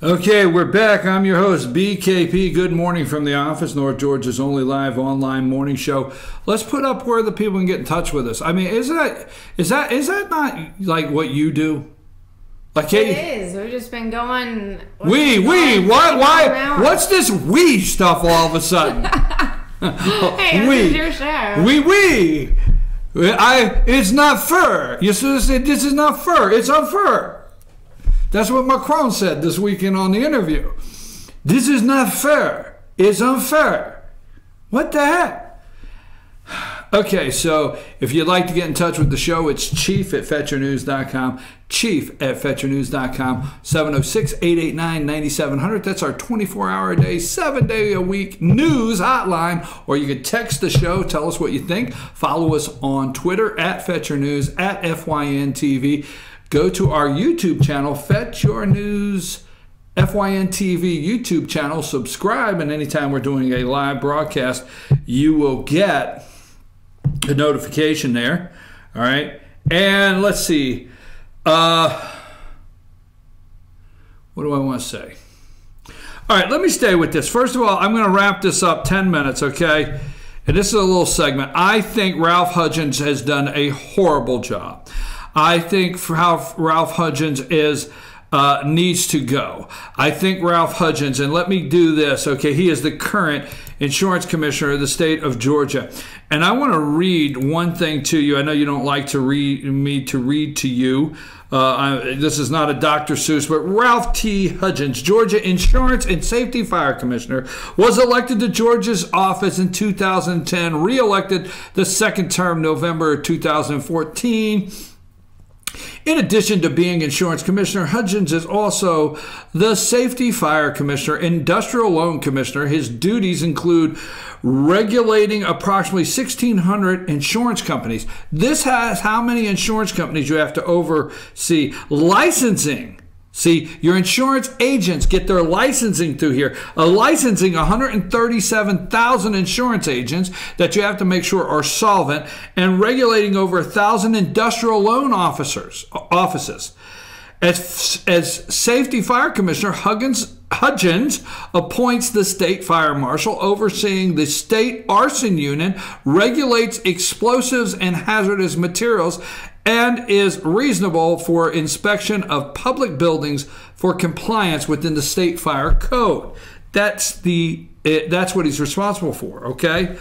Okay, we're back. I'm your host, BKP. Good morning from the office, North Georgia's only live online morning show. Let's put up where the people can get in touch with us. I mean, is that not like what you do? Like, it is. We've just been going. Why? What's this we stuff all of a sudden? Hey, this is your show. It's not fair. You said this is not fair. It's unfair. That's what Macron said this weekend on the interview. This is not fair. It's unfair. What the heck? Okay, so if you'd like to get in touch with the show, it's chief@fetchernews.com. Chief@fetchernews.com. 706-889-9700. That's our 24-hour-a-day, 7-day-a-week news hotline. Or you can text the show. Tell us what you think. Follow us on Twitter @FetcherNews, @FYNTV. Go to our YouTube channel, Fetch Your News FYNTV YouTube channel. Subscribe, and anytime we're doing a live broadcast, you will get a notification there. All right, and let's see. What do I want to say? All right, let me stay with this. First of all, I'm going to wrap this up 10 minutes, okay? And this is a little segment. I think Ralph Hudgens has done a horrible job. I think Ralph Hudgens needs to go. I think Ralph Hudgens, and let me do this, okay? He is the current Insurance Commissioner of the state of Georgia. And I want to read one thing to you. I know you don't like to read to you. This is not a Dr. Seuss, but Ralph T. Hudgens, Georgia Insurance and Safety Fire Commissioner, was elected to Georgia's office in 2010, re-elected the second term, November 2014. In addition to being Insurance Commissioner, Hudgens is also the Safety Fire Commissioner, Industrial Loan Commissioner. His duties include regulating approximately 1,600 insurance companies. This has how many insurance companies you have to oversee. Licensing. See, your insurance agents get their licensing through here. Licensing 137,000 insurance agents that you have to make sure are solvent, and regulating over 1,000 industrial loan offices. As Safety Fire Commissioner, Hudgens appoints the State Fire Marshal, overseeing the State Arson Unit, regulates explosives and hazardous materials, and is reasonable for inspection of public buildings for compliance within the State Fire Code. That's what he's responsible for, okay?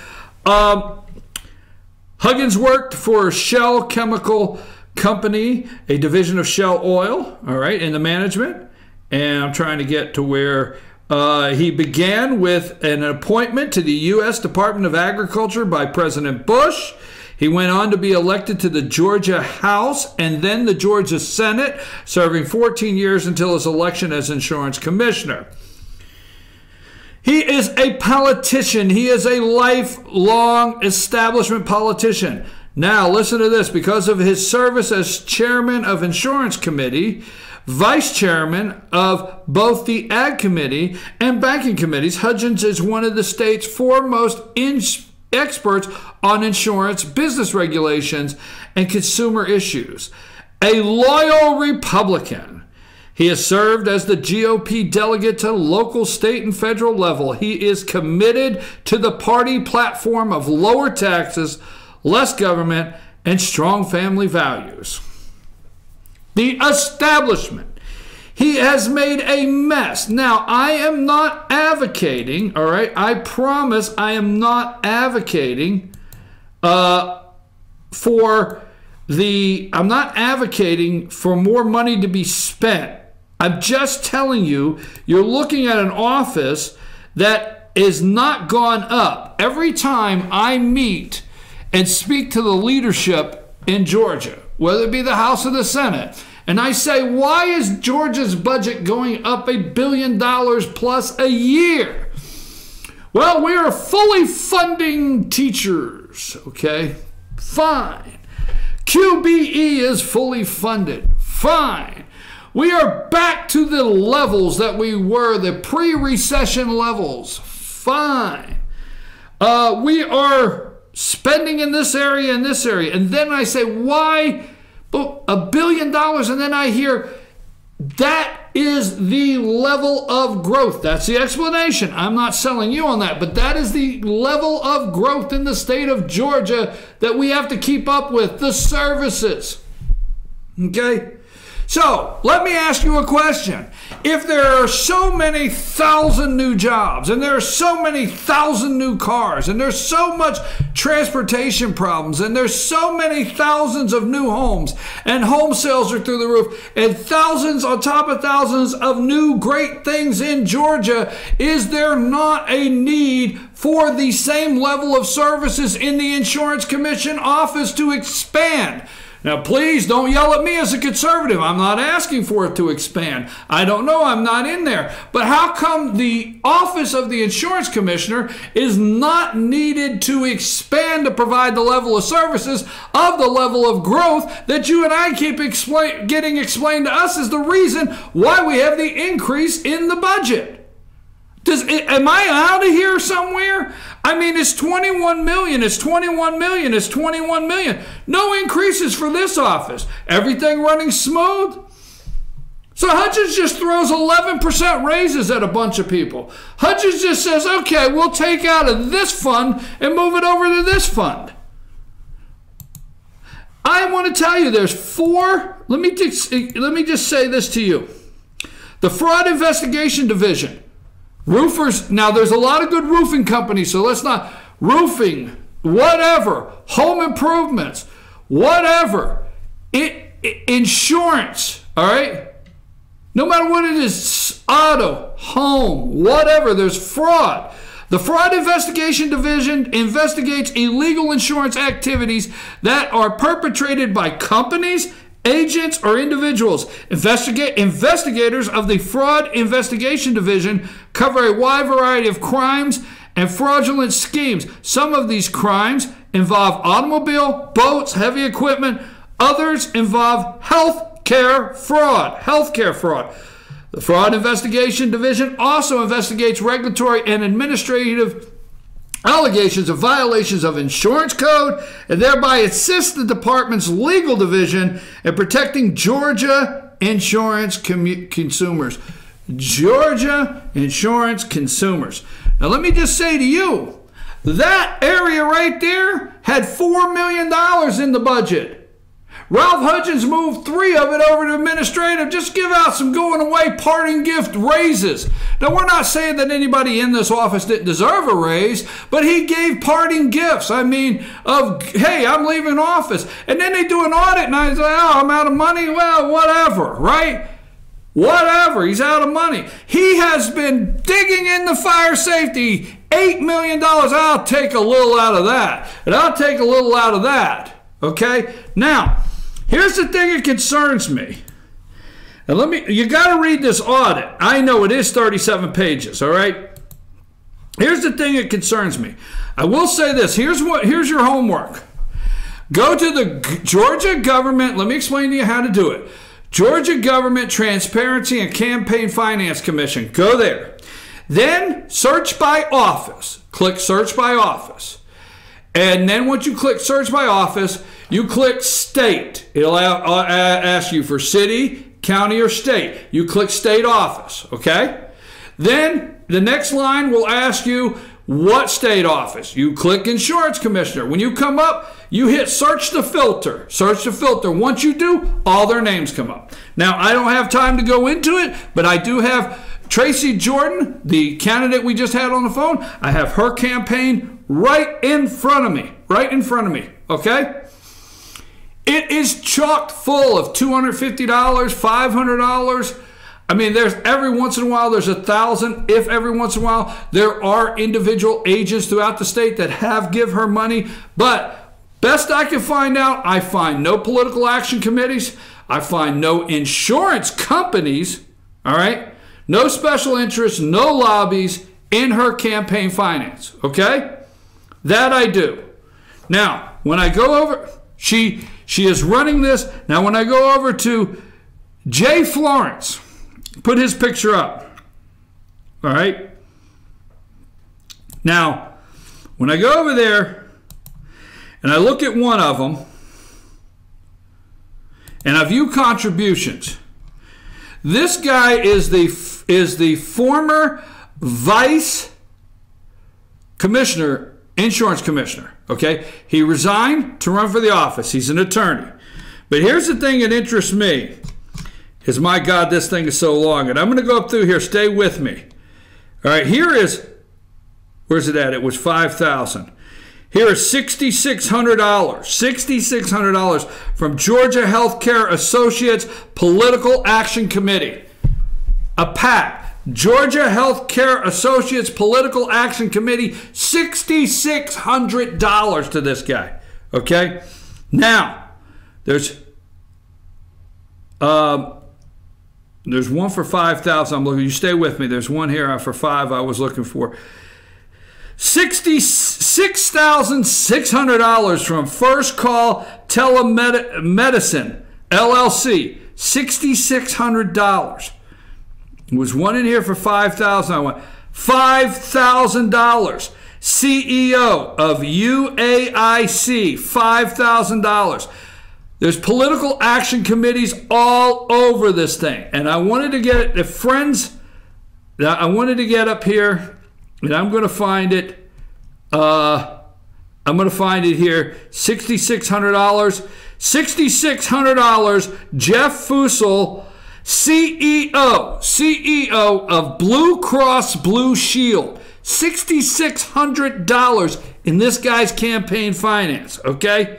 Hudgens worked for Shell Chemical Company, a division of Shell Oil, all right, in the management. And I'm trying to get to where he began with an appointment to the U.S. Department of Agriculture by President Bush. He went on to be elected to the Georgia House and then the Georgia Senate, serving 14 years until his election as Insurance Commissioner. He is a politician. He is a lifelong establishment politician. Now, listen to this. Because of his service as chairman of Insurance Committee, vice chairman of both the Ag Committee and Banking Committees, Hudgens is one of the state's foremost experts on insurance, business regulations, and consumer issues. A loyal Republican, he has served as the GOP delegate to local, state, and federal level. He is committed to the party platform of lower taxes, less government, and strong family values. The establishment. He has made a mess. Now, I am not advocating, all right? I promise I am not advocating I'm not advocating for more money to be spent. I'm just telling you, you're looking at an office that is not gone up. Every time I meet and speak to the leadership in Georgia, whether it be the House or the Senate, and I say, why is Georgia's budget going up $1 billion plus a year? Well, we are fully funding teachers, okay? Fine. QBE is fully funded. Fine. We are back to the levels that we were, the pre-recession levels. Fine. We are spending in this area and this area. And then I say, why $1 billion? And then I hear that is the level of growth. That's the explanation. I'm not selling you on that, but that is the level of growth in the state of Georgia that we have to keep up with, the services. Okay? So, let me ask you a question. If there are so many thousand new jobs, and there are so many thousand new cars, and there's so much transportation problems, and there's so many thousands of new homes, and home sales are through the roof, and thousands on top of thousands of new great things in Georgia, is there not a need for the same level of services in the Insurance Commission office to expand? Now, please don't yell at me as a conservative. I'm not asking for it to expand. I don't know. I'm not in there. But how come the office of the Insurance Commissioner is not needed to expand to provide the level of services of the level of growth that you and I keep getting explained to us is the reason why we have the increase in the budget? Am I out of here somewhere? I mean, it's 21 million, it's 21 million, it's 21 million. No increases for this office. Everything running smooth. So Hudgens just throws 11% raises at a bunch of people. Hudgens just says, okay, we'll take out of this fund and move it over to this fund. I want to tell you there's four. Let me just say this to you. The Fraud Investigation Division. Roofers, now there's a lot of good roofing companies, so let's not, roofing, whatever, home improvements, whatever, insurance, all right? No matter what it is, auto, home, whatever, there's fraud. The Fraud Investigation Division investigates illegal insurance activities that are perpetrated by companies, agents, or individuals. Investigators of the Fraud Investigation Division cover a wide variety of crimes and fraudulent schemes. Some of these crimes involve automobile, boats, heavy equipment. Others involve healthcare fraud. The Fraud Investigation Division also investigates regulatory and administrative allegations of violations of insurance code and thereby assists the department's legal division in protecting Georgia insurance consumers. Georgia insurance consumers. Now let me just say to you, that area right there had $4 million in the budget. Ralph Hudgens moved 3 of it over to administrative. Just give out some going away parting gift raises. Now, we're not saying that anybody in this office didn't deserve a raise, but he gave parting gifts. I mean, of, hey, I'm leaving office. And then they do an audit and I say, oh, I'm out of money. Well, whatever, right? Whatever, he's out of money. He has been digging in the fire safety, $8 million. I'll take a little out of that. And I'll take a little out of that. Okay? Now, here's the thing that concerns me. And you got to read this audit. I know it is 37 pages, all right? Here's the thing that concerns me. I will say this. Here's your homework. Go to the Georgia Government, let me explain to you how to do it. Georgia Government Transparency and Campaign Finance Commission. Go there. Then search by office. Click search by office. And then once you click search by office, you click state. It'll ask you for city, county, or state. You click state office, okay? Then the next line will ask you what state office. You click Insurance Commissioner. When you come up, you hit search the filter. Search the filter. Once you do, all their names come up. Now, I don't have time to go into it, but I do have Tracy Jordan, the candidate we just had on the phone. I have her campaign right in front of me, okay? It is chock full of $250, $500. I mean, there's every once in a while there's 1,000. If every once in a while there are individual agents throughout the state that have give her money. But best I can find out, I find no political action committees. I find no insurance companies, all right? No special interests, no lobbies in her campaign finance, okay? That I do. Now, when I go over, she is running this. Now, when I go over to Jay Florence, put his picture up. All right. Now, when I go over there and I look at one of them and I view contributions, This guy is the former vice commissioner, insurance commissioner. Okay, he resigned to run for the office. He's an attorney. But here's the thing that interests me. Is, my God, this thing is so long. And I'm going to go up through here. Stay with me. All right, here is, where's it at? It was $5,000. Here is $6,600. $6,600 from Georgia Healthcare Associates Political Action Committee. A PAC. Georgia Healthcare Associates Political Action Committee. $6,600 to this guy. Okay? Now, there's one for $5,000. I'm looking. You stay with me. There's one here for $5,000 I was looking for. $66,600 from First Call Telemedicine LLC. $6,600. There was one in here for $5,000. I went $5,000. CEO of UAIC. $5,000. There's political action committees all over this thing. And I wanted to get it, the friends, I wanted to get up here, and I'm going to find it. I'm going to find it here. $6,600. $6,600. Jeff Fussell, CEO of Blue Cross Blue Shield. $6,600 in this guy's campaign finance. Okay?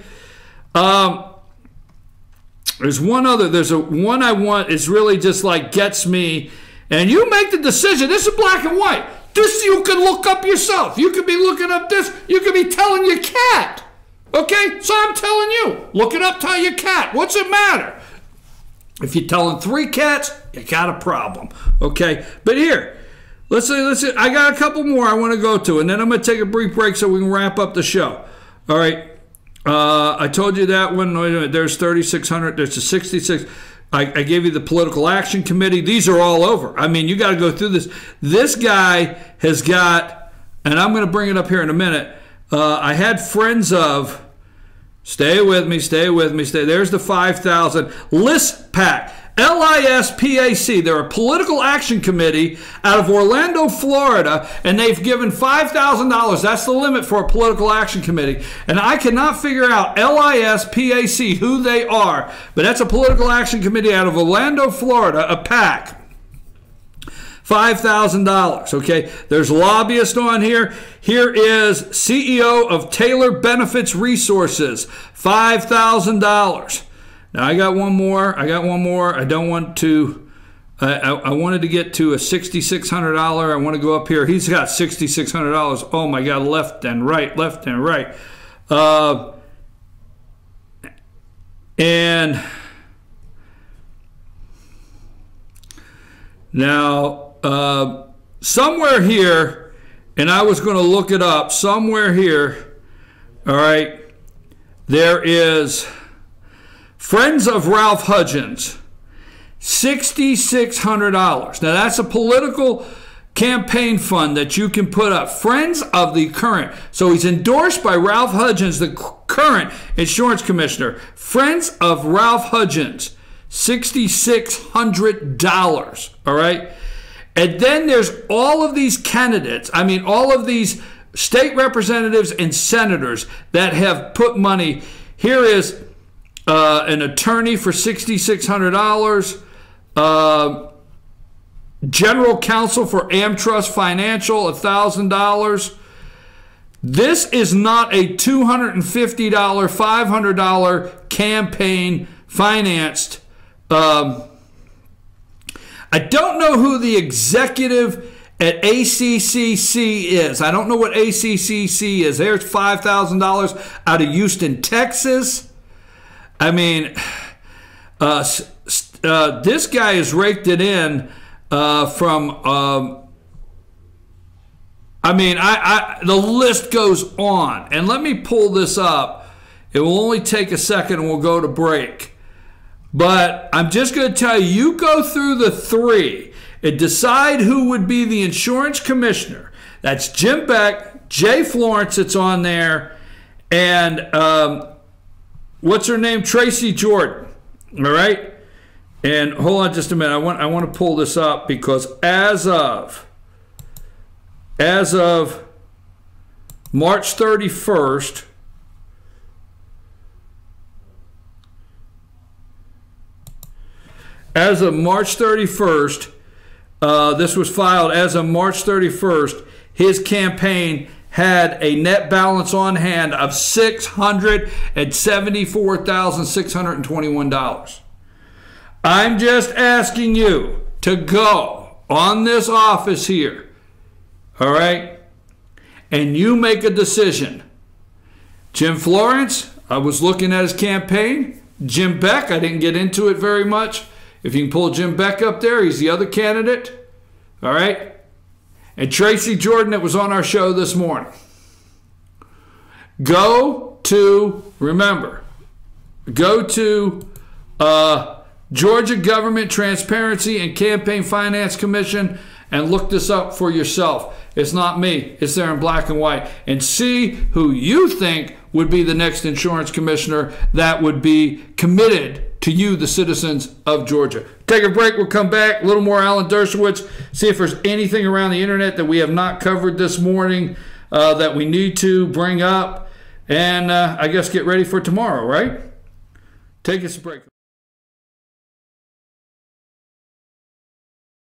There's one other. There's one I want is really just like gets me. And you make the decision. This is black and white. This you can look up yourself. You could be looking up this. You could be telling your cat. Okay? So I'm telling you. Look it up, tell your cat. What's it matter? If you're telling 3 cats, you got a problem. Okay? But here, let's see. I got a couple more I want to go to. And then I'm going to take a brief break so we can wrap up the show. All right? I told you that one. There's 3,600. There's a 66. I gave you the political action committee. These are all over. I mean, you got to go through this. This guy has got, and I'm going to bring it up here in a minute. I had friends of. Stay with me. There's the 5,000. LISPAC. LISPAC. They're a political action committee out of Orlando, Florida, and they've given $5,000. That's the limit for a political action committee. And I cannot figure out LISPAC, who they are, but that's a political action committee out of Orlando, Florida, a PAC. $5,000. Okay, there's lobbyist on here. Here is CEO of Taylor Benefits Resources. $5,000. Now I got one more. I don't want to. I wanted to get to a $6,600. I want to go up here. He's got $6,600. Oh my God! Left and right. And now somewhere here, and I was going to look it up. Somewhere here, all right. There is. Friends of Ralph Hudgens, $6,600. Now that's a political campaign fund that you can put up. Friends of the current. So he's endorsed by Ralph Hudgens, the current insurance commissioner. Friends of Ralph Hudgens, $6,600. All right. And then there's all of these candidates. I mean, all of these state representatives and senators that have put money. Here is an attorney for $6,600. General counsel for AmTrust Financial, $1,000. This is not a $250, $500 campaign financed. I don't know who the executive at ACCC is. I don't know what ACCC is. There's $5,000 out of Houston, Texas. I mean, this guy has raked it in from. I mean, the list goes on, and let me pull this up. It will only take a second, and we'll go to break. But I'm just going to tell you, you go through the 3 and decide who would be the insurance commissioner. That's Jim Beck, Jay Florence. It's on there, and. What's her name? Tracy Jordan. All right. And hold on just a minute. I want to pull this up because as of March 31st, this was filed as of March 31st, his campaign had a net balance on hand of $674,621. I'm just asking you to go on this office here, all right, and you make a decision. Jim Florence, I was looking at his campaign. Jim Beck, I didn't get into it very much. If you can pull Jim Beck up there, he's the other candidate, all right? And Tracy Jordan that was on our show this morning. Go to Georgia Government Transparency and Campaign Finance Commission and look this up for yourself. It's not me. It's there in black and white. And see who you think would be the next insurance commissioner that would be committed to you, the citizens of Georgia. Take a break. We'll come back. A little more Alan Dershowitz. See if there's anything around the internet that we have not covered this morning that we need to bring up. And I guess get ready for tomorrow, right? Take us a break.